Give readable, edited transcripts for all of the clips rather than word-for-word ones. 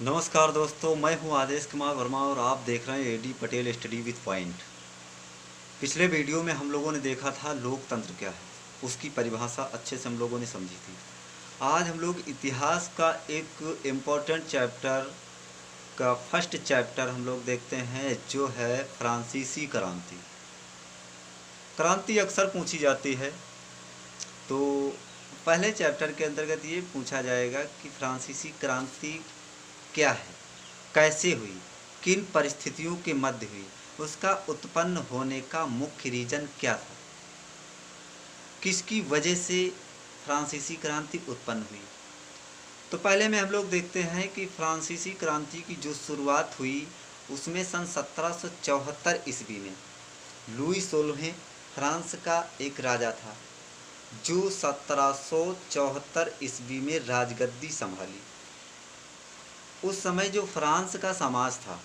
नमस्कार दोस्तों, मैं हूं आदेश कुमार वर्मा और आप देख रहे हैं A D Patel study with point. पिछले वीडियो में हम लोगों ने देखा था लोकतंत्र क्या है, उसकी परिभाषा अच्छे से हम लोगों ने समझी थी। आज हम लोग इतिहास का एक इम्पोर्टेंट चैप्टर का फर्स्ट चैप्टर हम लोग देखते हैं, जो है फ्रांसीसी क्रांति। क्रांति अक्सर पूछी जाती है, तो पहले चैप्टर के अंतर्गत ये पूछा जाएगा कि फ्रांसीसी क्रांति क्या है, कैसे हुई, किन परिस्थितियों के मध्य हुई, उसका उत्पन्न होने का मुख्य रीजन क्या था, किसकी वजह से फ्रांसीसी क्रांति उत्पन्न हुई। तो पहले में हम लोग देखते हैं कि फ्रांसीसी क्रांति की जो शुरुआत हुई उसमें सन 1774 ईस्वी में लुई 16 फ्रांस का एक राजा था, जो 1774 ईस्वी में राजगद्दी संभाली। उस समय जो फ्रांस का समाज था,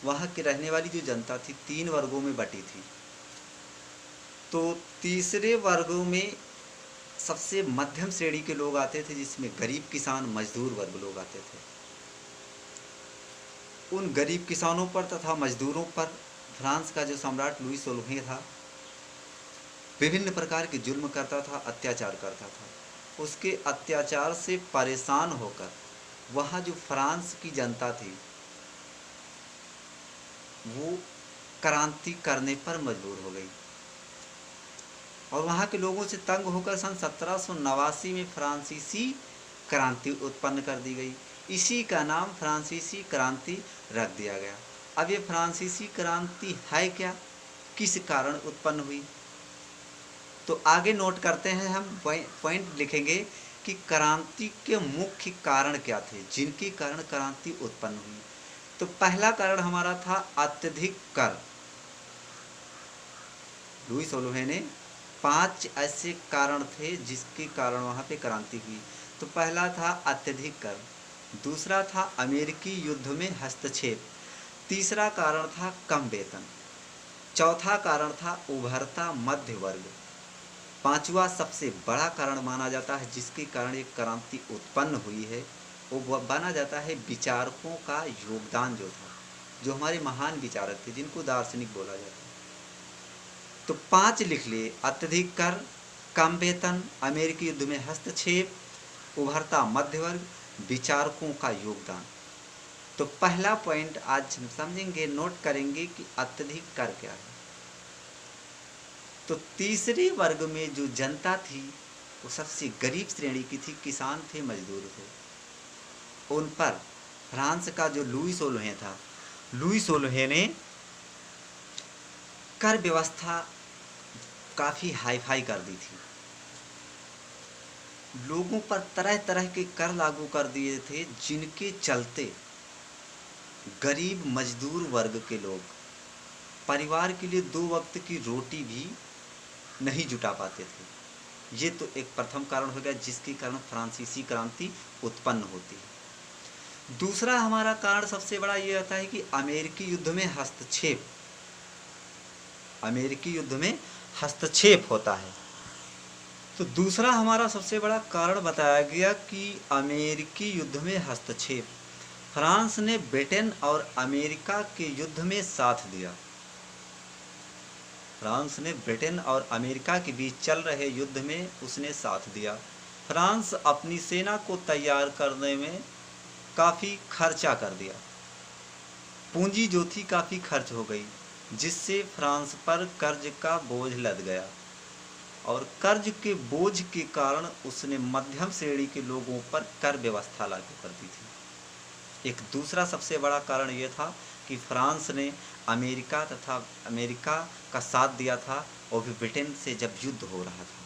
वहाँ की रहने वाली जो जनता थी, 3 वर्गों में बटी थी। तो तीसरे वर्गों में सबसे मध्यम श्रेणी के लोग आते थे, जिसमें गरीब किसान, मजदूर वर्ग लोग आते थे। उन गरीब किसानों पर तथा मजदूरों पर फ्रांस का जो सम्राट लुई 16 था, विभिन्न प्रकार के जुल्म करता था, अत्याचार करता था। उसके अत्याचार से परेशान होकर वहाँ जो फ्रांस की जनता थी, वो क्रांति करने पर मजबूर हो गई और वहाँ के लोगों से तंग होकर सन 1789 में फ्रांसीसी क्रांति उत्पन्न कर दी गई। इसी का नाम फ्रांसीसी क्रांति रख दिया गया। अब ये फ्रांसीसी क्रांति है क्या, किस कारण उत्पन्न हुई, तो आगे नोट करते हैं। हम पॉइंट लिखेंगे कि क्रांति के मुख्य कारण क्या थे, जिनके कारण क्रांति उत्पन्न हुई। तो पहला कारण हमारा था अत्यधिक कर। लुई 16 ने 5 ऐसे कारण थे जिसके कारण वहाँ पे क्रांति हुई। तो पहला था अत्यधिक कर, दूसरा था अमेरिकी युद्ध में हस्तक्षेप, तीसरा कारण था कम वेतन, चौथा कारण था उभरता मध्य वर्ग, पांचवा सबसे बड़ा कारण माना जाता है जिसके कारण एक क्रांति उत्पन्न हुई है, वो माना जाता है विचारकों का योगदान जो था, जो हमारे महान विचारक थे, जिनको दार्शनिक बोला जाता है। तो 5 लिख लिए: अत्यधिक कर, कम वेतन, अमेरिकी युद्ध में हस्तक्षेप, उभरता मध्य वर्ग, विचारकों का योगदान। तो पहला पॉइंट आज हम समझेंगे, नोट करेंगे कि अत्यधिक कर क्या है। तो तीसरे वर्ग में जो जनता थी, वो सबसे गरीब श्रेणी की थी, किसान थे, मजदूर थे। उन पर फ्रांस का जो लुई 16 था, लुई 16 ने कर व्यवस्था काफ़ी हाई फाई कर दी थी। लोगों पर तरह तरह के कर लागू कर दिए थे, जिनके चलते गरीब मजदूर वर्ग के लोग परिवार के लिए 2 वक्त की रोटी भी नहीं जुटा पाते थे। ये तो एक प्रथम कारण हो गया जिसके कारण फ्रांसीसी क्रांति उत्पन्न होती है। दूसरा हमारा कारण सबसे बड़ा ये आता है कि अमेरिकी युद्ध में हस्तक्षेप। अमेरिकी युद्ध में हस्तक्षेप होता है। तो दूसरा हमारा सबसे बड़ा कारण बताया गया कि अमेरिकी युद्ध में हस्तक्षेप। फ्रांस ने ब्रिटेन और अमेरिका के युद्ध में साथ दिया। फ्रांस ने ब्रिटेन और अमेरिका के बीच चल रहे युद्ध में उसने साथ दिया। फ्रांस अपनी सेना को तैयार करने में काफ़ी खर्चा कर दिया, पूंजी जो थी काफ़ी खर्च हो गई, जिससे फ्रांस पर कर्ज का बोझ लद गया और कर्ज के बोझ के कारण उसने मध्यम श्रेणी के लोगों पर कर व्यवस्था लागू कर दी थी। एक दूसरा सबसे बड़ा कारण यह था कि फ्रांस ने अमेरिका का साथ दिया था, और भी ब्रिटेन से जब युद्ध हो रहा था।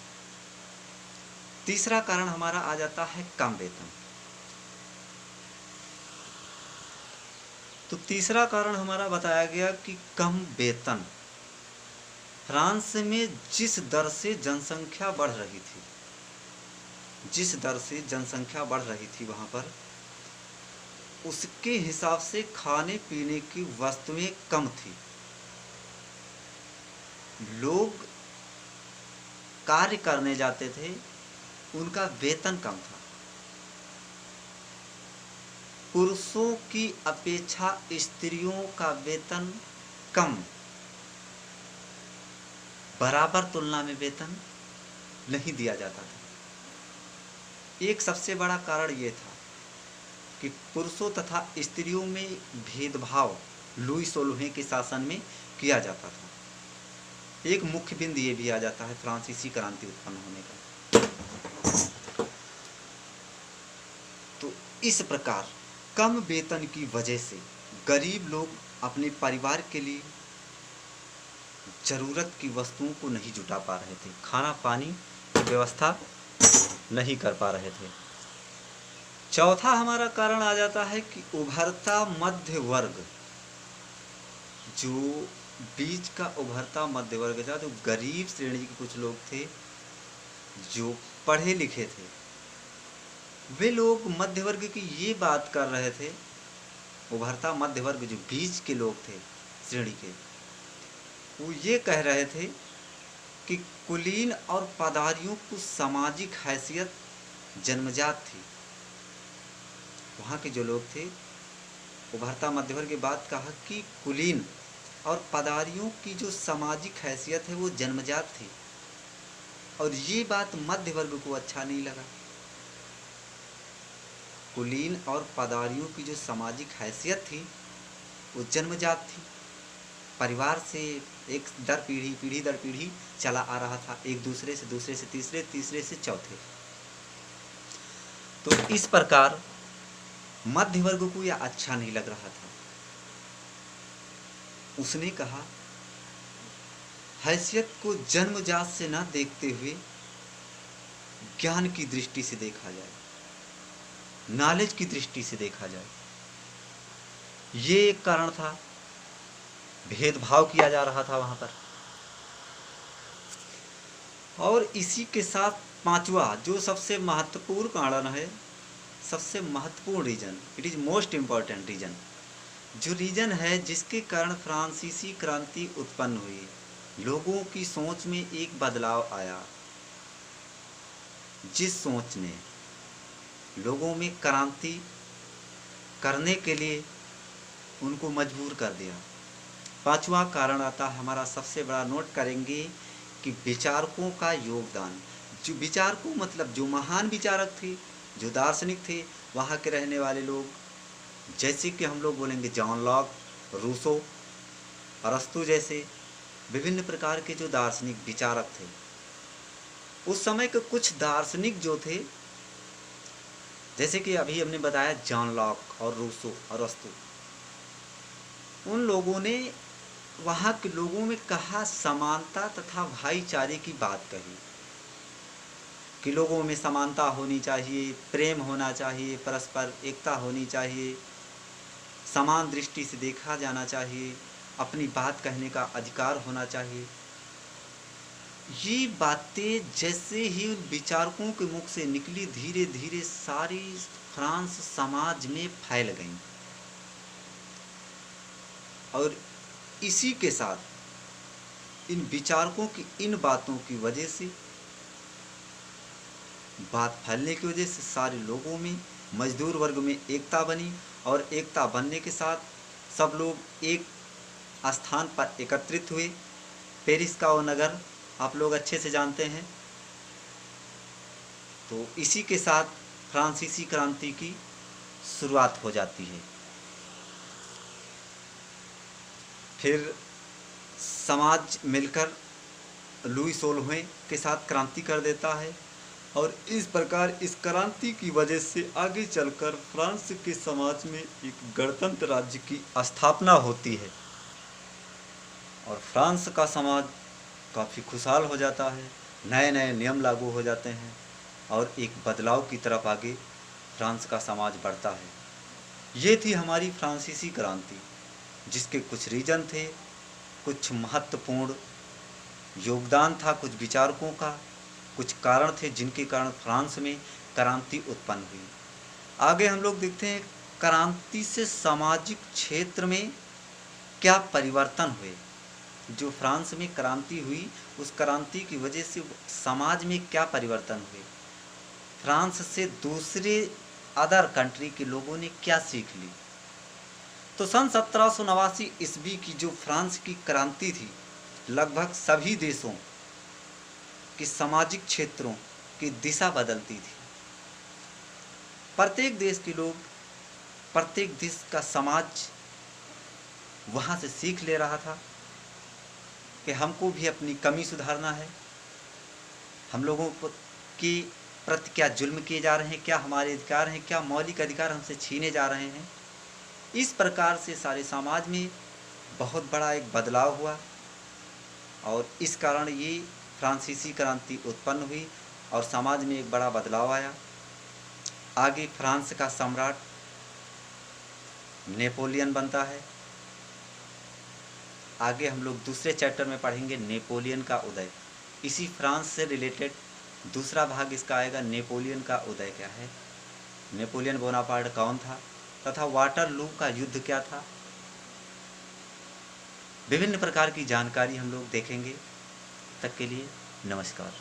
तीसरा कारण हमारा आ जाता है कम वेतन। तो तीसरा कारण हमारा बताया गया कि कम वेतन। फ्रांस में जिस दर से जनसंख्या बढ़ रही थी, वहाँ पर उसके हिसाब से खाने पीने की वस्तुएं कम थी। लोग कार्य करने जाते थे, उनका वेतन कम था। पुरुषों की अपेक्षा स्त्रियों का वेतन कम, बराबर तुलना में वेतन नहीं दिया जाता था। एक सबसे बड़ा कारण ये था कि पुरुषों तथा स्त्रियों में भेदभाव लुई सोलह के शासन में किया जाता था। एक मुख्य बिंदु ये भी आ जाता है फ्रांसीसी क्रांति उत्पन्न होने का। तो इस प्रकार कम वेतन की वजह से गरीब लोग अपने परिवार के लिए जरूरत की वस्तुओं को नहीं जुटा पा रहे थे, खाना पानी की व्यवस्था नहीं कर पा रहे थे। चौथा हमारा कारण आ जाता है कि उभरता मध्य वर्ग, जो बीच का उभरता मध्य वर्ग था, जो गरीब श्रेणी के कुछ लोग थे जो पढ़े लिखे थे, वे लोग मध्य वर्ग की ये बात कर रहे थे, उभरता मध्य वर्ग जो बीच के लोग थे श्रेणी के, वो ये कह रहे थे कि कुलीन और पदारियों को सामाजिक हैसियत जन्मजात थी। वहाँ के जो लोग थे उभरता मध्य वर्ग की बात कहा कि कुलीन और पदारियों की जो सामाजिक हैसियत है वो जन्मजात थी, और ये बात मध्य वर्ग को अच्छा नहीं लगा। कुलीन और पदारियों की जो सामाजिक हैसियत थी वो जन्मजात थी, परिवार से एक दर पीढ़ी, पीढ़ी दर पीढ़ी चला आ रहा था, एक दूसरे से तीसरे, तीसरे से चौथे। तो इस प्रकार मध्य वर्ग को यह अच्छा नहीं लग रहा था। उसने कहा हैसियत को जन्मजात से न देखते हुए ज्ञान की दृष्टि से देखा जाए, नॉलेज की दृष्टि से देखा जाए। ये एक कारण था, भेदभाव किया जा रहा था वहां पर। और इसी के साथ पांचवा जो सबसे महत्वपूर्ण कारण है, सबसे महत्वपूर्ण reason, it is most important reason, जो रीजन है जिसके कारण फ्रांसीसी क्रांति उत्पन्न हुई, लोगों की सोच में एक बदलाव आया, जिस सोच ने लोगों में क्रांति करने के लिए उनको मजबूर कर दिया। पांचवा कारण आता हमारा, सबसे बड़ा नोट करेंगे कि विचारकों का योगदान। जो विचारकों मतलब जो महान विचारक थे, जो दार्शनिक थे, वहाँ के रहने वाले लोग, जैसे कि हम लोग बोलेंगे जॉन लॉक, रूसो, अरस्तु जैसे विभिन्न प्रकार के जो दार्शनिक विचारक थे। उस समय के कुछ दार्शनिक जो थे, जैसे कि अभी हमने बताया जॉन लॉक और रूसो, अरस्तु, उन लोगों ने वहाँ के लोगों में कहा समानता तथा भाईचारे की बात कही कि लोगों में समानता होनी चाहिए, प्रेम होना चाहिए, परस्पर एकता होनी चाहिए, समान दृष्टि से देखा जाना चाहिए, अपनी बात कहने का अधिकार होना चाहिए। ये बातें जैसे ही उन विचारकों के मुख से निकली, धीरे धीरे सारी फ्रांस समाज में फैल गईं। और इसी के साथ इन विचारकों की इन बातों की वजह से, बात फैलने की वजह से सारे लोगों में, मजदूर वर्ग में एकता बनी, और एकता बनने के साथ सब लोग एक स्थान पर एकत्रित हुए। पेरिस का वो नगर आप लोग अच्छे से जानते हैं। तो इसी के साथ फ्रांसीसी क्रांति की शुरुआत हो जाती है। फिर समाज मिलकर लुई सोलह के साथ क्रांति कर देता है, और इस प्रकार इस क्रांति की वजह से आगे चलकर फ्रांस के समाज में एक गणतंत्र राज्य की स्थापना होती है, और फ्रांस का समाज काफ़ी खुशहाल हो जाता है, नए नए नियम लागू हो जाते हैं, और एक बदलाव की तरफ आगे फ्रांस का समाज बढ़ता है। ये थी हमारी फ्रांसीसी क्रांति, जिसके कुछ रीजन थे, कुछ महत्वपूर्ण योगदान था कुछ विचारकों का, कुछ कारण थे जिनके कारण फ्रांस में क्रांति उत्पन्न हुई। आगे हम लोग देखते हैं क्रांति से सामाजिक क्षेत्र में क्या परिवर्तन हुए। जो फ्रांस में क्रांति हुई, उस क्रांति की वजह से समाज में क्या परिवर्तन हुए, फ्रांस से दूसरे अदर कंट्री के लोगों ने क्या सीख ली। तो सन 1789 ईस्वी की जो फ्रांस की क्रांति थी, लगभग सभी देशों के सामाजिक क्षेत्रों की दिशा बदलती थी। प्रत्येक देश के लोग, प्रत्येक देश का समाज वहाँ से सीख ले रहा था कि हमको भी अपनी कमी सुधारना है, हम लोगों को की प्रति क्या जुल्म किए जा रहे हैं, क्या हमारे अधिकार हैं, क्या मौलिक अधिकार हमसे छीने जा रहे हैं। इस प्रकार से सारे समाज में बहुत बड़ा एक बदलाव हुआ और इस कारण ये फ्रांसीसी क्रांति उत्पन्न हुई और समाज में एक बड़ा बदलाव आया। आगे फ्रांस का सम्राट नेपोलियन बनता है। आगे हम लोग दूसरे चैप्टर में पढ़ेंगे नेपोलियन का उदय। इसी फ्रांस से रिलेटेड दूसरा भाग इसका आएगा, नेपोलियन का उदय क्या है, नेपोलियन बोनापार्ट कौन था तथा वाटरलू का युद्ध क्या था। विभिन्न प्रकार की जानकारी हम लोग देखेंगे। तब तक के लिए नमस्कार।